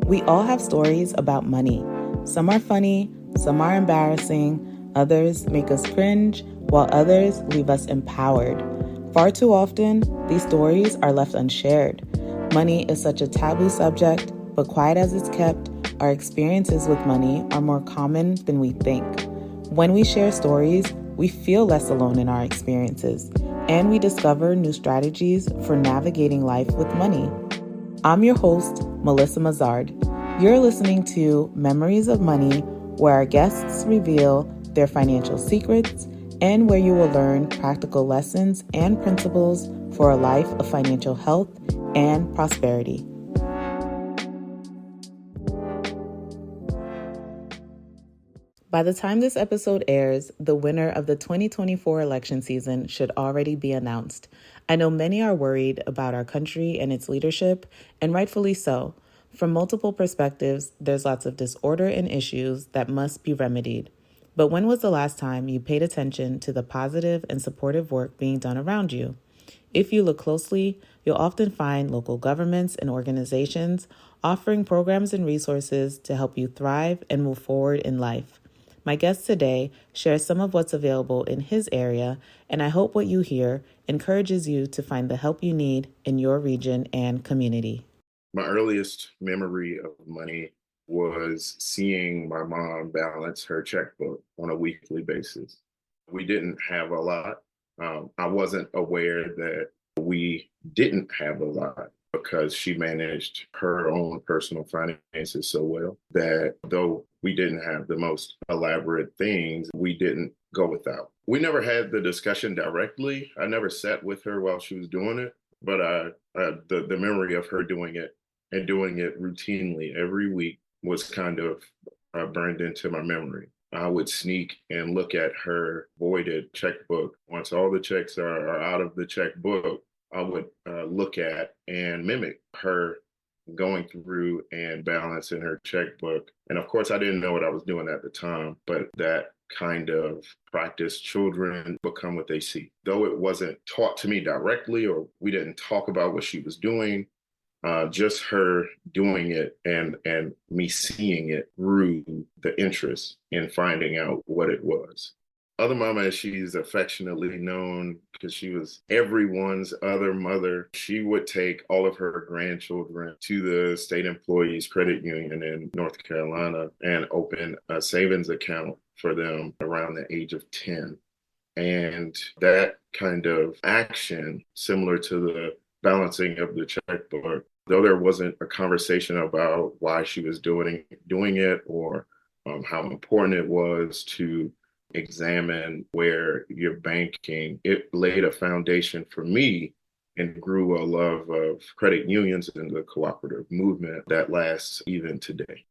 We all have stories about money. Some are funny, some are embarrassing, others make us cringe, while others leave us empowered. Far too often, these stories are left unshared. Money is such a taboo subject, but quiet as it's kept, our experiences with money are more common than we think. When we share stories, we feel less alone in our experiences, and we discover new strategies for navigating life with money. I'm your host, Melissa Mazard. You're listening to Memories of Money, where our guests reveal their financial secrets and where you will learn practical lessons and principles for a life of financial health and prosperity. By the time this episode airs, the winner of the 2024 election season should already be announced. I know many are worried about our country and its leadership, and rightfully so. From multiple perspectives, there's lots of disorder and issues that must be remedied. But when was the last time you paid attention to the positive and supportive work being done around you? If you look closely, you'll often find local governments and organizations offering programs and resources to help you thrive and move forward in life. My guest today shares some of what's available in his area, and I hope what you hear encourages you to find the help you need in your region and community. My earliest memory of money was seeing my mom balance her checkbook on a weekly basis. We didn't have a lot. I wasn't aware that we didn't have a lot because she managed her own personal finances so well that though we didn't have the most elaborate things, we didn't go without. We never had the discussion directly. I never sat with her while she was doing it, but the memory of her doing it and doing it routinely every week was kind of burned into my memory. I would sneak and look at her voided checkbook. Once all the checks are out of the checkbook, I would look at and mimic her going through and balancing her checkbook. And of course, I didn't know what I was doing at the time, but that kind of practice, children become what they see. Though it wasn't taught to me directly, or we didn't talk about what she was doing, just her doing it and me seeing it grew the interest in finding out what it was. Other Mama, as she's affectionately known, because she was everyone's other mother, she would take all of her grandchildren to the state employees credit union in North Carolina and open a savings account for them around the age of 10. And that kind of action, similar to the balancing of the checkbook, though there wasn't a conversation about why she was doing it or how important it was to examine where you're banking, it laid a foundation for me and grew a love of credit unions and the cooperative movement that lasts even today.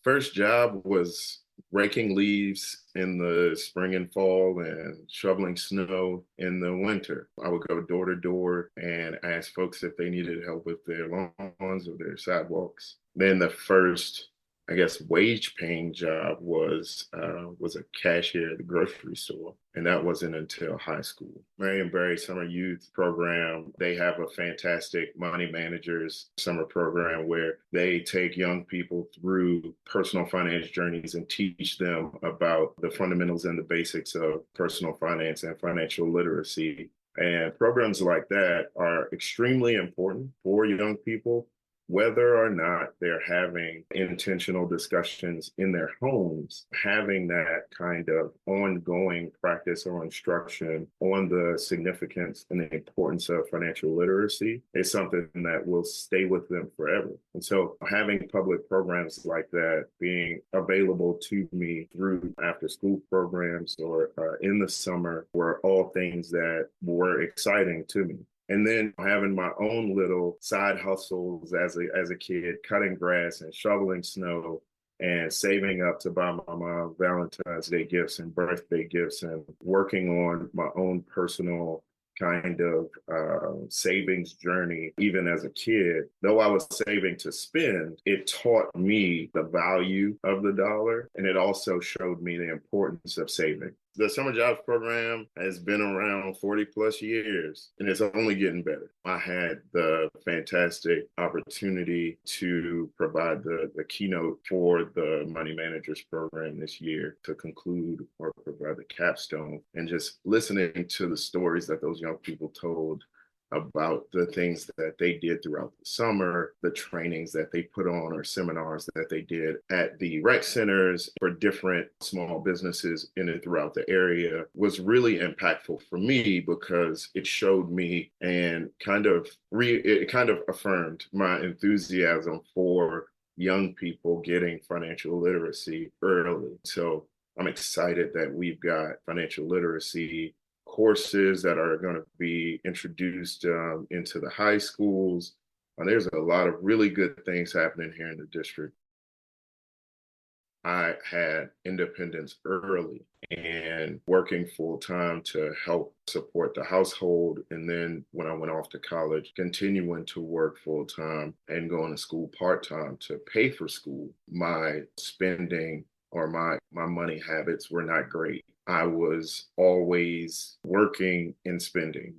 First job was raking leaves in the spring and fall and shoveling snow in the winter. I would go door to door and ask folks if they needed help with their lawns or their sidewalks. Then the first, I guess, wage paying job was a cashier at the grocery store. And that wasn't until high school. Marion Barry Summer Youth Program, they have a fantastic money managers summer program where they take young people through personal finance journeys and teach them about the fundamentals and the basics of personal finance and financial literacy. And programs like that are extremely important for young people, whether or not they're having intentional discussions in their homes. Having that kind of ongoing practice or instruction on the significance and the importance of financial literacy is something that will stay with them forever. And so having public programs like that being available to me through after school programs or in the summer were all things that were exciting to me. And then having my own little side hustles as a kid, cutting grass and shoveling snow and saving up to buy my mom Valentine's Day gifts and birthday gifts and working on my own personal kind of savings journey, even as a kid. Though I was saving to spend, it taught me the value of the dollar. And it also showed me the importance of saving. The summer jobs program has been around 40 plus years and it's only getting better. I had the fantastic opportunity to provide the keynote for the Money Managers program this year to conclude or provide the capstone, and just listening to the stories that those young people told about the things that they did throughout the summer, the trainings that they put on or seminars that they did at the rec centers for different small businesses in and throughout the area was really impactful for me, because it showed me and it kind of affirmed my enthusiasm for young people getting financial literacy early. So I'm excited that we've got financial literacy courses that are going to be introduced into the high schools. There's a lot of really good things happening here in the district. I had independence early and working full time to help support the household. And then when I went off to college, continuing to work full time and going to school part time to pay for school. My spending or my money habits were not great. I was always working and spending.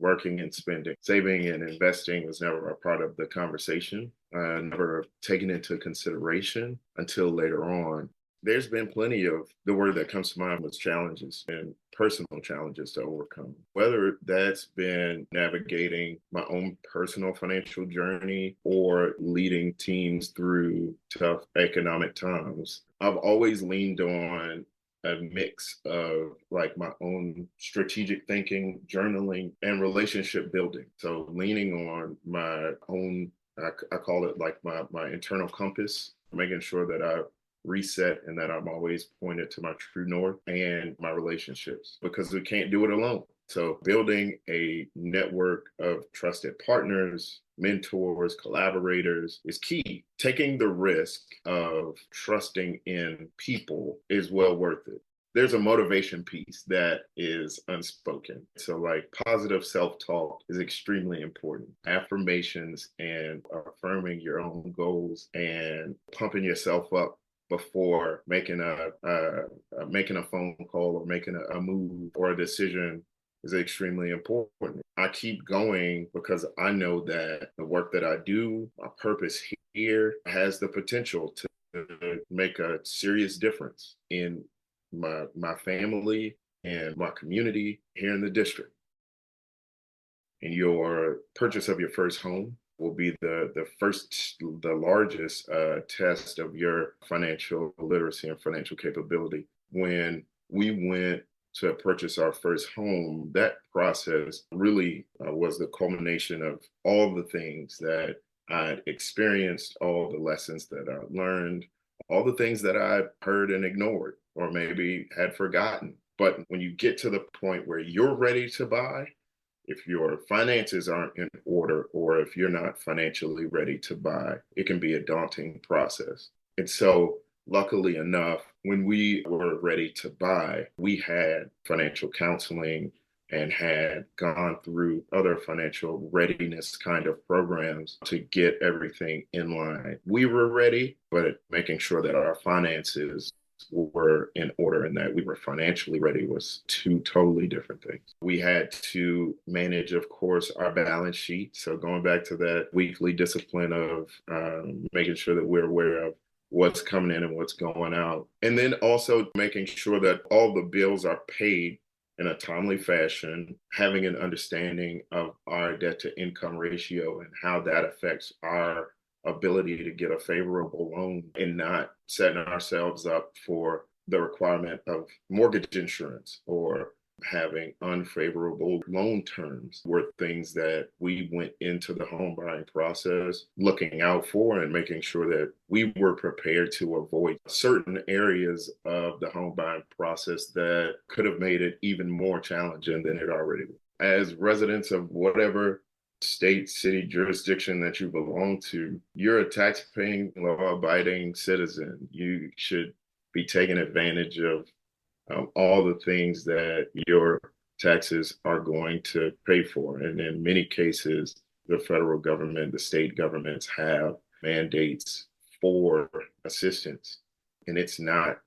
Saving and investing was never a part of the conversation, never taken into consideration until later on. There's been plenty of, the word that comes to mind was challenges and personal challenges to overcome. Whether that's been navigating my own personal financial journey or leading teams through tough economic times, I've always leaned on a mix of like my own strategic thinking, journaling, and relationship building. So leaning on my own, I call it like my internal compass, making sure that I reset and that I'm always pointed to my true north, and my relationships, because we can't do it alone. So building a network of trusted partners, mentors, collaborators is key. Taking the risk of trusting in people is well worth it. There's a motivation piece that is unspoken. So like positive self-talk is extremely important. Affirmations and affirming your own goals and pumping yourself up before making a phone call or making a move or a decision is extremely important. I keep going because I know that the work that I do, my purpose here, has the potential to make a serious difference in my family and my community here in the district. And your purchase of your first home will be the largest test of your financial literacy and financial capability. When we went to purchase our first home, that process really was the culmination of all the things that I'd experienced, all the lessons that I learned, all the things that I heard and ignored or maybe had forgotten. But when you get to the point where you're ready to buy, if your finances aren't in order or if you're not financially ready to buy, it can be a daunting process. And so, luckily enough, when we were ready to buy, we had financial counseling and had gone through other financial readiness kind of programs to get everything in line. We were ready, but making sure that our finances were in order and that we were financially ready was two totally different things. We had to manage, of course, our balance sheet. So going back to that weekly discipline of making sure that we're aware of what's coming in and what's going out. And then also making sure that all the bills are paid in a timely fashion, having an understanding of our debt to income ratio and how that affects our ability to get a favorable loan, and not setting ourselves up for the requirement of mortgage insurance or having unfavorable loan terms were things that we went into the home buying process looking out for and making sure that we were prepared to avoid certain areas of the home buying process that could have made it even more challenging than it already was. As residents of whatever state, city, jurisdiction that you belong to, you're a tax-paying, law-abiding citizen. You should be taking advantage of all the things that your taxes are going to pay for. And in many cases, the federal government, the state governments have mandates for assistance. And it's not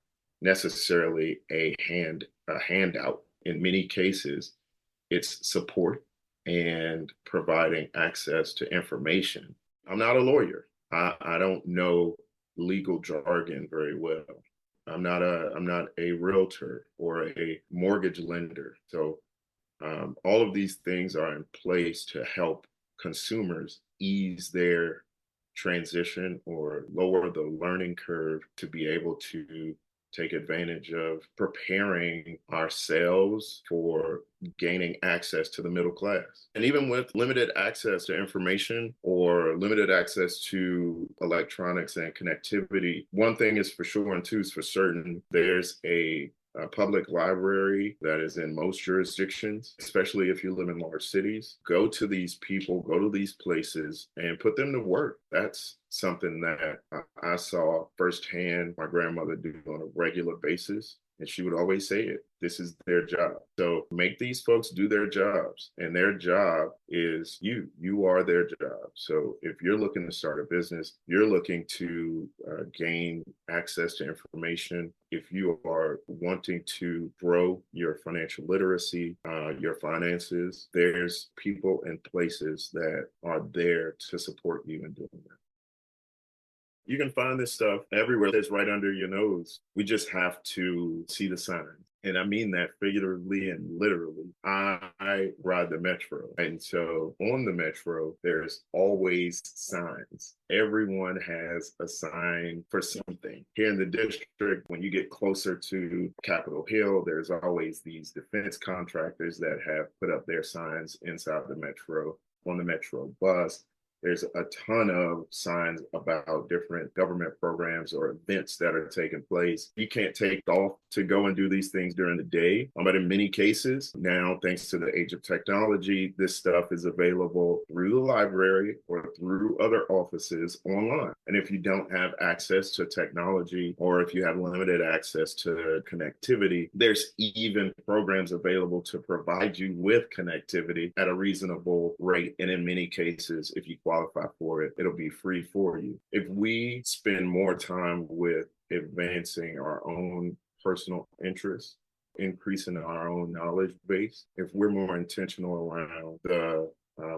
necessarily a handout. In many cases, it's support and providing access to information. I'm not a lawyer. I don't know legal jargon very well. I'm not a realtor or a mortgage lender. So all of these things are in place to help consumers ease their transition or lower the learning curve to be able to take advantage of preparing ourselves for gaining access to the middle class. And even with limited access to information or limited access to electronics and connectivity, one thing is for sure and two is for certain, there's a public library that is in most jurisdictions, especially if you live in large cities. Go to these people, go to these places, and put them to work. That's something that I saw firsthand my grandmother do on a regular basis. And she would always say it. This is their job. So make these folks do their jobs. And their job is you. You are their job. So if you're looking to start a business, you're looking to gain access to information. If you are wanting to grow your financial literacy, your finances, there's people and places that are there to support you in doing that. You can find this stuff everywhere. It's right under your nose. We just have to see the signs. And I mean that figuratively and literally. I ride the metro. And so on the metro, there's always signs. Everyone has a sign for something. Here in the district, when you get closer to Capitol Hill, there's always these defense contractors that have put up their signs inside the metro, on the metro bus. There's a ton of signs about different government programs or events that are taking place. You can't take off to go and do these things during the day. But in many cases, now, thanks to the age of technology, this stuff is available through the library or through other offices online. And if you don't have access to technology or if you have limited access to connectivity, there's even programs available to provide you with connectivity at a reasonable rate. And in many cases, if you qualify for it, it'll be free for you. If we spend more time with advancing our own personal interests, increasing our own knowledge base, if we're more intentional around the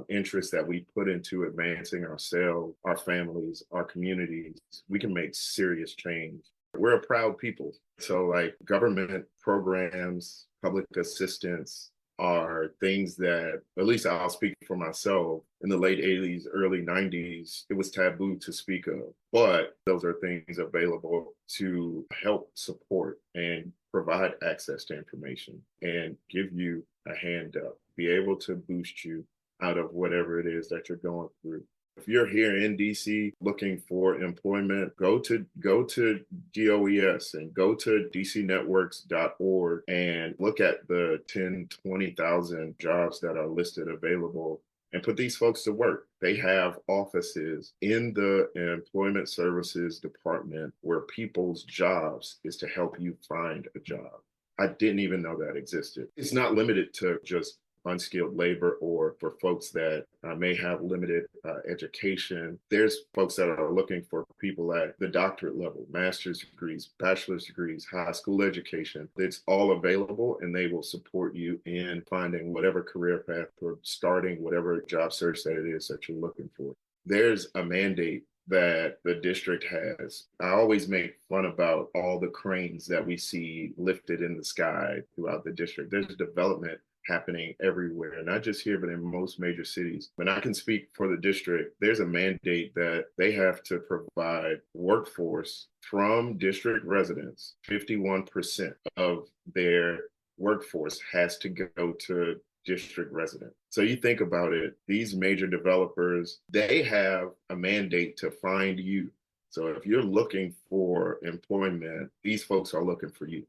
interests that we put into advancing ourselves, our families, our communities, we can make serious change. We're a proud people. So like government programs, public assistance, are things that, at least I'll speak for myself, in the late 80s, early 90s, it was taboo to speak of. But those are things available to help support and provide access to information and give you a hand up, be able to boost you out of whatever it is that you're going through. If you're here in DC looking for employment, go to DOES and go to dcnetworks.org and look at the 10, 20,000 jobs that are listed available and put these folks to work. They have offices in the employment services department where people's jobs is to help you find a job. I didn't even know that existed. It's not limited to just unskilled labor or for folks that may have limited education. There's folks that are looking for people at the doctorate level, master's degrees, bachelor's degrees, high school education. It's all available and they will support you in finding whatever career path or starting whatever job search that it is that you're looking for. There's a mandate that the district has. I always make fun about all the cranes that we see lifted in the sky throughout the district. There's development happening everywhere, not just here, but in most major cities. When I can speak for the district, there's a mandate that they have to provide workforce from district residents. 51% of their workforce has to go to district resident. So you think about it, these major developers, they have a mandate to find you. So if you're looking for employment, these folks are looking for you.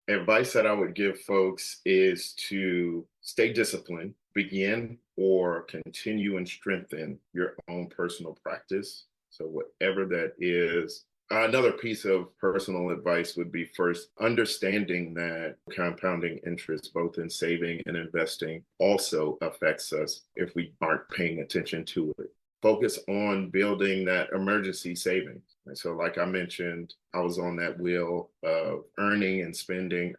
Advice that I would give folks is to stay disciplined, begin or continue and strengthen your own personal practice. So whatever that is. Another piece of personal advice would be first understanding that compounding interest, both in saving and investing, also affects us if we aren't paying attention to it. Focus on building that emergency savings. And so, like I mentioned, I was on that wheel of earning and spending,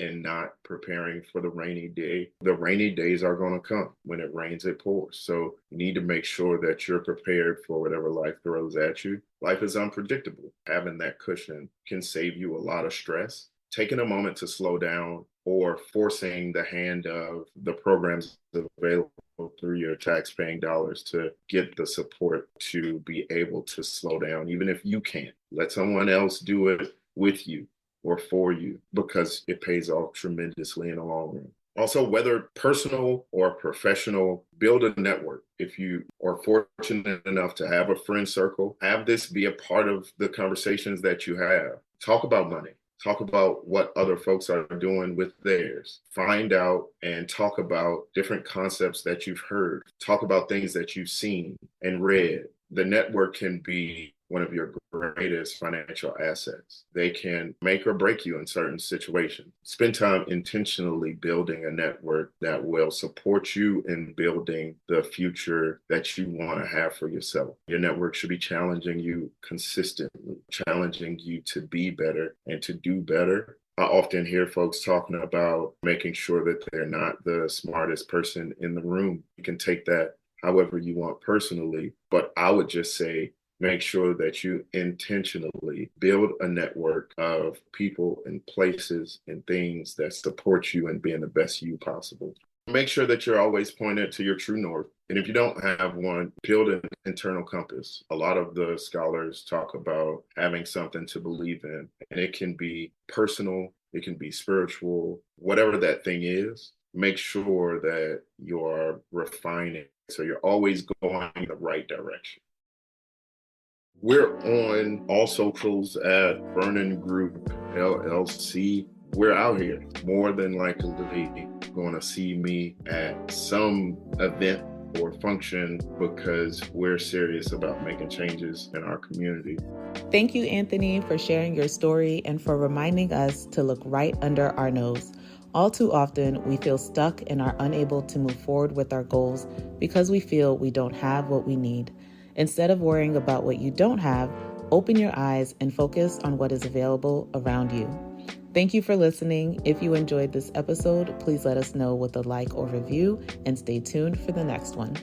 and not preparing for the rainy day. The rainy days are going to come. When it rains, it pours. So you need to make sure that you're prepared for whatever life throws at you. Life is unpredictable. Having that cushion can save you a lot of stress. Taking a moment to slow down or forcing the hand of the programs available through your tax-paying dollars to get the support to be able to slow down, even if you can't. Let someone else do it with you or for you, because it pays off tremendously in the long run. Also, whether personal or professional, build a network. If you are fortunate enough to have a friend circle, have this be a part of the conversations that you have. Talk about money. Talk about what other folks are doing with theirs. Find out and talk about different concepts that you've heard. Talk about things that you've seen and read. The network can be one of your greatest financial assets. They can make or break you in certain situations. Spend time intentionally building a network that will support you in building the future that you want to have for yourself. Your network should be challenging you consistently, challenging you to be better and to do better. I often hear folks talking about making sure that they're not the smartest person in the room. You can take that however you want personally, but I would just say, make sure that you intentionally build a network of people and places and things that support you in being the best you possible. Make sure that you're always pointed to your true north. And if you don't have one, build an internal compass. A lot of the scholars talk about having something to believe in, and it can be personal, it can be spiritual, whatever that thing is. Make sure that you're refining so you're always going in the right direction. We're on all socials at Vernon Group LLC. We're out here. More than likely going to see me at some event or function because we're serious about making changes in our community. Thank you, Anthony, for sharing your story and for reminding us to look right under our nose. All too often, we feel stuck and are unable to move forward with our goals because we feel we don't have what we need. Instead of worrying about what you don't have, open your eyes and focus on what is available around you. Thank you for listening. If you enjoyed this episode, please let us know with a like or review and stay tuned for the next one.